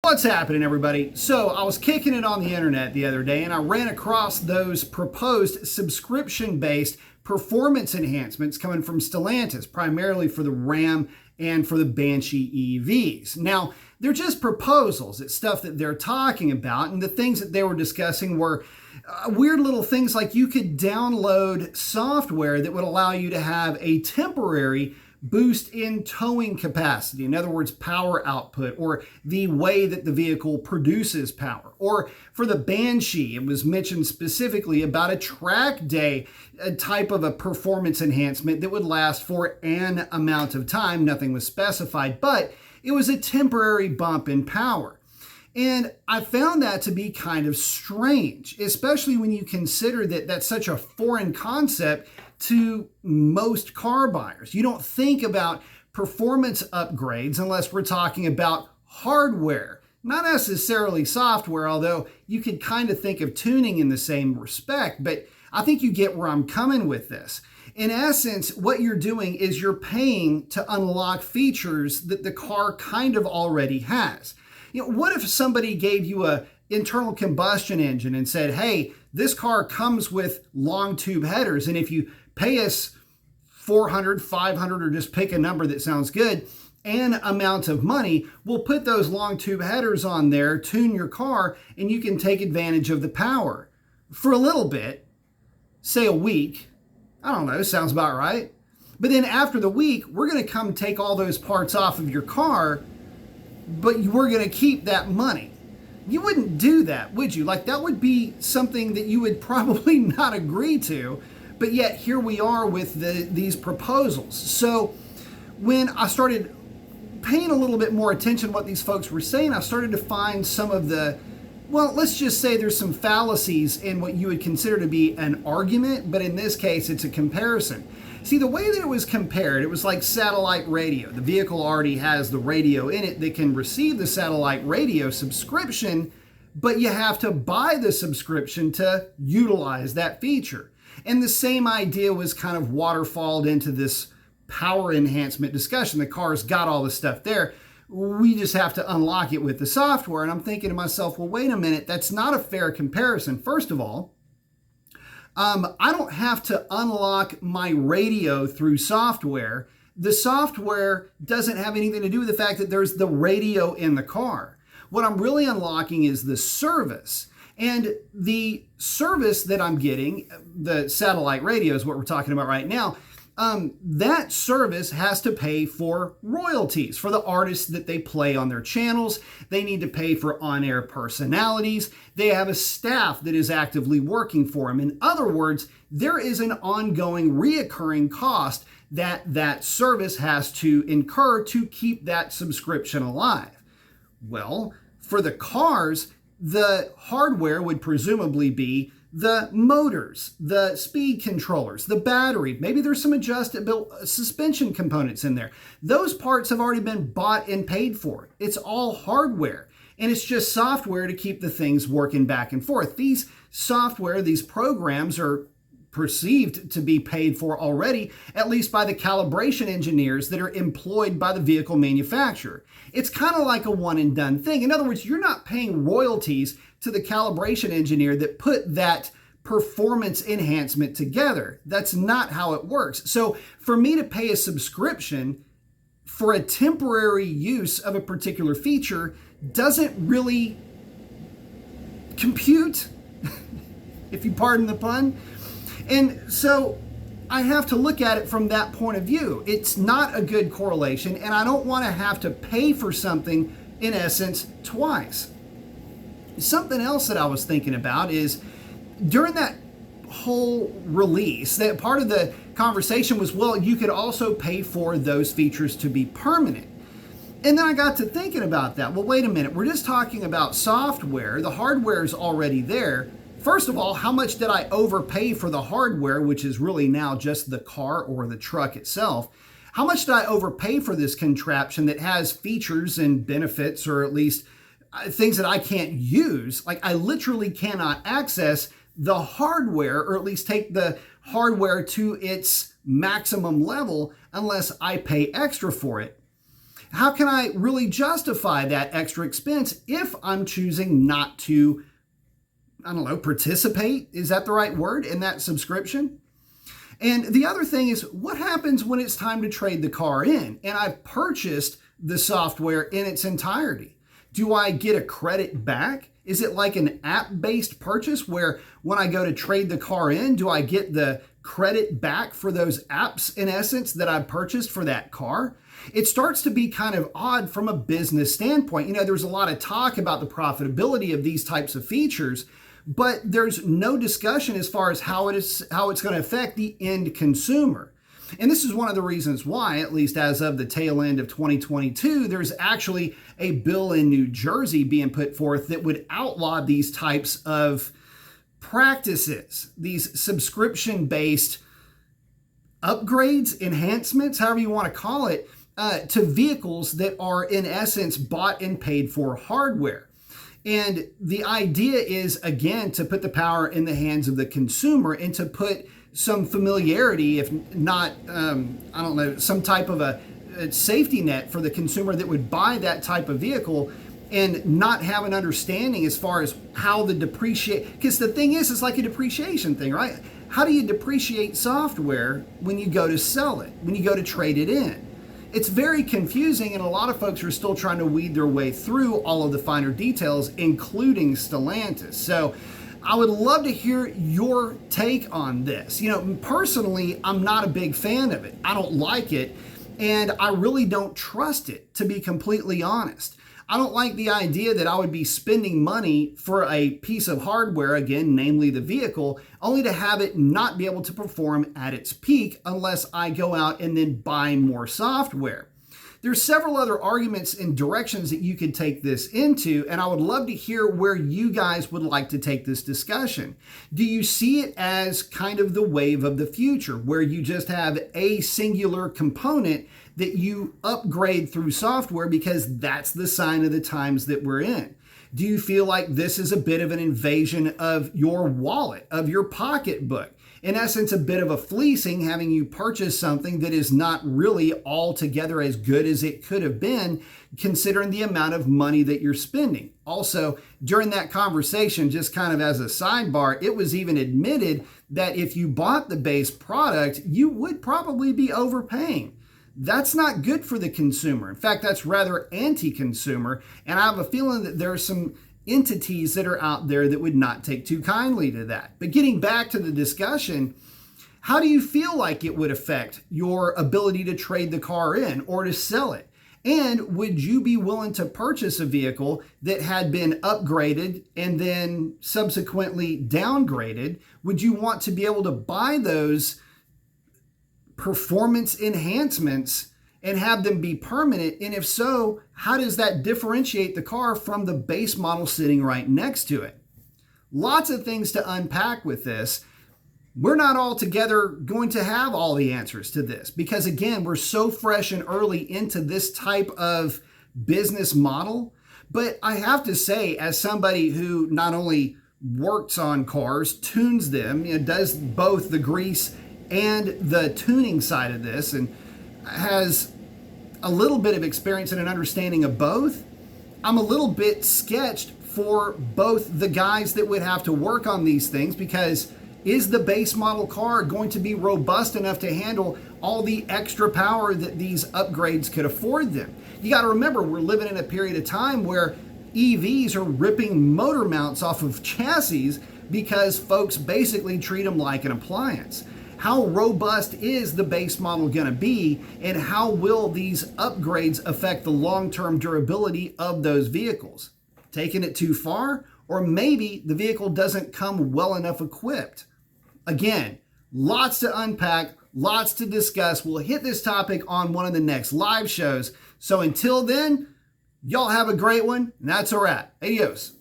What's happening, everybody? So I was kicking it on the internet the other day and I ran across those proposed subscription-based performance enhancements coming from Stellantis, primarily for the Ram and for the Banshee EVs. Now, they're just proposals. It's stuff that they're talking about, and the things that they were discussing were weird little things like you could download software that would allow you to have a temporary boost in towing capacity, in other words, power output, or the way that the vehicle produces power. Or for the Banshee, it was mentioned specifically about a track day type of a performance enhancement that would last for an amount of time. Nothing was specified, but it was a temporary bump in power. And I found that to be kind of strange, especially when you consider that that's such a foreign concept to most car buyers. You don't think about performance upgrades unless we're talking about hardware, not necessarily software, although you could kind of think of tuning in the same respect. But I think you get where I'm coming with this. In essence, what you're doing is you're paying to unlock features that the car kind of already has. You know, what if somebody gave you a internal combustion engine and said, hey, this car comes with long tube headers, and if you pay us $400, $500, or just pick a number that sounds good, an amount of money, we'll put those long tube headers on there, tune your car, and you can take advantage of the power for a little bit, say a week. I don't know, sounds about right. But then after the week, we're going to come take all those parts off of your car, but we're going to keep that money. You wouldn't do that, would you? Like, that would be something that you would probably not agree to, but yet here we are with these proposals. So when I started paying a little bit more attention to what these folks were saying, I started to find some of the, well, let's just say there's some fallacies in what you would consider to be an argument, but in this case, it's a comparison. See, the way that it was compared, it was like satellite radio. The vehicle already has the radio in it that can receive the satellite radio subscription, but you have to buy the subscription to utilize that feature. And the same idea was kind of waterfalled into this power enhancement discussion. The car's got all the stuff there. We just have to unlock it with the software. And I'm thinking to myself, well, wait a minute, that's not a fair comparison. First of all, I don't have to unlock my radio through software. The software doesn't have anything to do with the fact that there's the radio in the car. What I'm really unlocking is the service. And the service that I'm getting, the satellite radio is what we're talking about right now, that service has to pay for royalties for the artists that they play on their channels. They need to pay for on-air personalities. They have a staff that is actively working for them. In other words, there is an ongoing reoccurring cost that service has to incur to keep that subscription alive. Well, for the cars, the hardware would presumably be the motors, the speed controllers, the battery. Maybe there's some adjustable suspension components in there. Those parts have already been bought and paid for. It's all hardware, and it's just software to keep the things working back and forth. These software, these programs are perceived to be paid for already, at least by the calibration engineers that are employed by the vehicle manufacturer. It's kind of like a one and done thing. In other words, you're not paying royalties to the calibration engineer that put that performance enhancement together. That's not how it works. So for me to pay a subscription for a temporary use of a particular feature doesn't really compute, if you pardon the pun. And so I have to look at it from that point of view. It's not a good correlation, and I don't want to have to pay for something, in essence, twice. Something else that I was thinking about is during that whole release, that part of the conversation was, well, you could also pay for those features to be permanent. And then I got to thinking about that. Well, wait a minute. We're just talking about software. The hardware is already there. First of all, how much did I overpay for the hardware, which is really now just the car or the truck itself? How much did I overpay for this contraption that has features and benefits, or at least things that I can't use? Like, I literally cannot access the hardware, or at least take the hardware to its maximum level unless I pay extra for it. How can I really justify that extra expense if I'm choosing not to, I don't know, participate? Is that the right word, in that subscription? And the other thing is, what happens when it's time to trade the car in and I've purchased the software in its entirety? Do I get a credit back? Is it like an app-based purchase where when I go to trade the car in, do I get the credit back for those apps, in essence, that I purchased for that car? It starts to be kind of odd from a business standpoint. There's a lot of talk about the profitability of these types of features, but there's no discussion as far as how it's going to affect the end consumer. And this is one of the reasons why, at least as of the tail end of 2022, there's actually a bill in New Jersey being put forth that would outlaw these types of practices, these subscription-based upgrades, enhancements, however you want to call it, to vehicles that are in essence bought and paid for hardware. And the idea is, again, to put the power in the hands of the consumer and to put some familiarity, if not, some type of a safety net for the consumer that would buy that type of vehicle and not have an understanding as far as how the depreciate, because the thing is, it's like a depreciation thing, right? How do you depreciate software when you go to sell it, when you go to trade it in? It's very confusing, and a lot of folks are still trying to weed their way through all of the finer details, including Stellantis. So I would love to hear your take on this. Personally, I'm not a big fan of it. I don't like it, and I really don't trust it, to be completely honest. I don't like the idea that I would be spending money for a piece of hardware, again, namely the vehicle, only to have it not be able to perform at its peak unless I go out and then buy more software. There's several other arguments and directions that you could take this into, and I would love to hear where you guys would like to take this discussion. Do you see it as kind of the wave of the future, where you just have a singular component that you upgrade through software because that's the sign of the times that we're in? Do you feel like this is a bit of an invasion of your wallet, of your pocketbook? In essence, a bit of a fleecing, having you purchase something that is not really altogether as good as it could have been, considering the amount of money that you're spending. Also, during that conversation, just kind of as a sidebar, it was even admitted that if you bought the base product, you would probably be overpaying. That's not good for the consumer. In fact, that's rather anti-consumer, and I have a feeling that there are some entities that are out there that would not take too kindly to that. But getting back to the discussion, how do you feel like it would affect your ability to trade the car in or to sell it? And would you be willing to purchase a vehicle that had been upgraded and then subsequently downgraded? Would you want to be able to buy those performance enhancements and have them be permanent? And if so, how does that differentiate the car from the base model sitting right next to it? Lots of things to unpack with this. We're not altogether going to have all the answers to this because, again, we're so fresh and early into this type of business model. But I have to say, as somebody who not only works on cars, tunes them, does both the grease and the tuning side of this, and has a little bit of experience and an understanding of both, I'm a little bit sketched for both the guys that would have to work on these things, because is the base model car going to be robust enough to handle all the extra power that these upgrades could afford them? You got to remember, we're living in a period of time where EVs are ripping motor mounts off of chassis because folks basically treat them like an appliance. How robust is the base model going to be, and how will these upgrades affect the long-term durability of those vehicles? Taking it too far, or maybe the vehicle doesn't come well enough equipped? Again, lots to unpack, lots to discuss. We'll hit this topic on one of the next live shows. So until then, y'all have a great one, and that's a wrap. Adios.